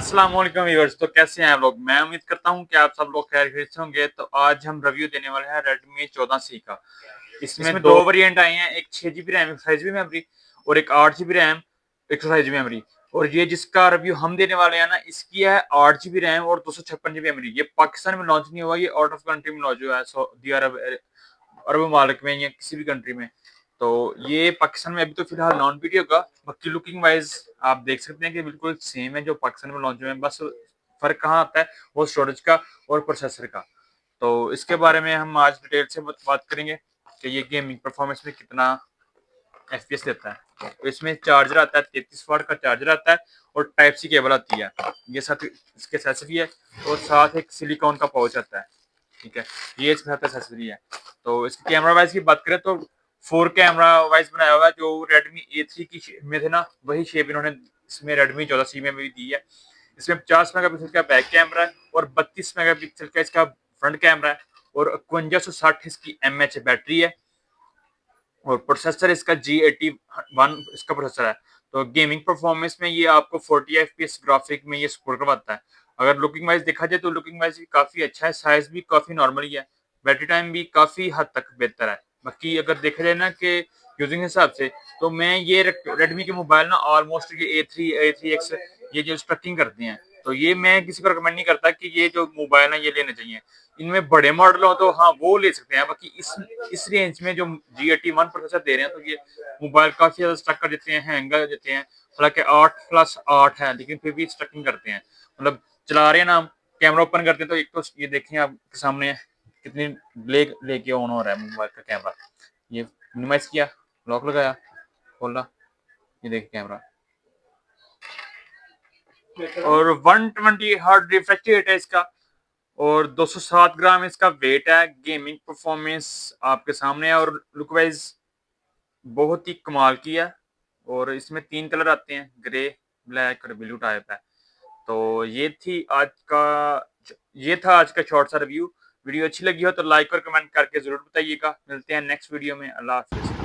अस्सलाम वालेकुम व्यूअर्स। तो कैसे हैं आप लोग? मैं उम्मीद करता हूं कि आप सब लोग खैरियत से होंगे। तो आज हम रिव्यू देने वाले हैं Redmi 14C का। इसमें दो वेरिएंट आए हैं, एक 6 GB रैम 128 GB मेमोरी और एक 8 GB रैम 128 GB मेमोरी। और ये जिसका रिव्यू हम देने वाले हैं ना, इसकी है 8 GB रैम और 256 GB मेमोरी। ये पाकिस्तान में लॉन्च नहीं हुआ, ये आउट ऑफ कंट्री में लॉन्च हुआ है, सऊदी अरब अरब ममालिक में या किसी भी कंट्री में। तो ये पाकिस्तान में अभी तो फिलहाल नॉन वीडियो का, बाकी लुकिंग वाइज आप देख सकते हैं कि बिल्कुल सेम है जो पाकिस्तान में लॉन्च हुए हैं। बस फर्क कहाँ आता है, वो स्टोरेज का और प्रोसेसर का। तो इसके बारे में हम आज डिटेल से बात करेंगे कि ये गेमिंग परफॉर्मेंस में कितना FPS देता है। तो इसमें चार्जर आता है, 33 वाट का चार्जर आता है और टाइप सी केबल आती है। ये साथ इसके एक्सेसरी है और साथ एक सिलिकॉन का पाउच आता है। ठीक है, ये इसके साथ एक्सेसरी है। तो इसकी कैमरा वाइज की बात करें तो 4 कैमरा वाइज बनाया हुआ है। जो Redmi A3 की शेप में थे ना, वही शेप इन्होंने इसमें Redmi 14C में भी दी है। इसमें 50 मेगापिक्सल का बैक कैमरा है और 32 मेगापिक्सल का इसका फ्रंट कैमरा है और 5160 इसकी mAh बैटरी है। और प्रोसेसर इसका G81 इसका प्रोसेसर है। तो गेमिंग परफॉर्मेंस में ये आपको 40 FPS ग्राफिक में ये सपोर्ट करवाता है। अगर लुकिंग वाइज देखा जाए तो लुकिंग वाइज भी काफी अच्छा है, साइज भी काफी नॉर्मल ही है, बैटरी टाइम भी काफी हद तक बेहतर है। बाकी अगर देखा जाए ना कि यूजिंग हिसाब से, तो मैं ये रेडमी के मोबाइल ना ऑलमोस्ट ये A3X ये जो ट्रकिंग करते हैं, तो ये मैं किसी को रिकमेंड नहीं करता कि ये जो मोबाइल है ये लेने चाहिए। इनमें बड़े मॉडल हो तो हाँ वो ले सकते हैं। बाकी इस रेंज में जो G81 प्रोसेसर दे रहे हैं, तो ये मोबाइल काफी ज्यादा स्टक कर देते हैं, हैंग कर देते हैं। हालांकि 8+8 है लेकिन फिर भी स्टकिंग करते हैं। मतलब चला रहे हैं ना, कैमरा ओपन करते हैं तो एक तो ये देखें आपके सामने कितनी ब्लैक लेके ऑन हो रहा है मोबाइल का कैमरा। ये मिनिमाइज किया, लॉक लगाया, खोला, ये देखिए कैमरा। और 120 हर्ट्ज रिफ्रेश रेट है इसका और 207 ग्राम इसका वेट है। गेमिंग परफॉर्मेंस आपके सामने है और लुक वाइज बहुत ही कमाल की है। और इसमें 3 कलर आते हैं, ग्रे, ब्लैक और ब्लू टाइप है। तो ये था आज का शॉर्ट सा रिव्यू। वीडियो अच्छी लगी हो तो लाइक और कमेंट करके जरूर बताइएगा। मिलते हैं नेक्स्ट वीडियो में। अल्लाह हाफिज।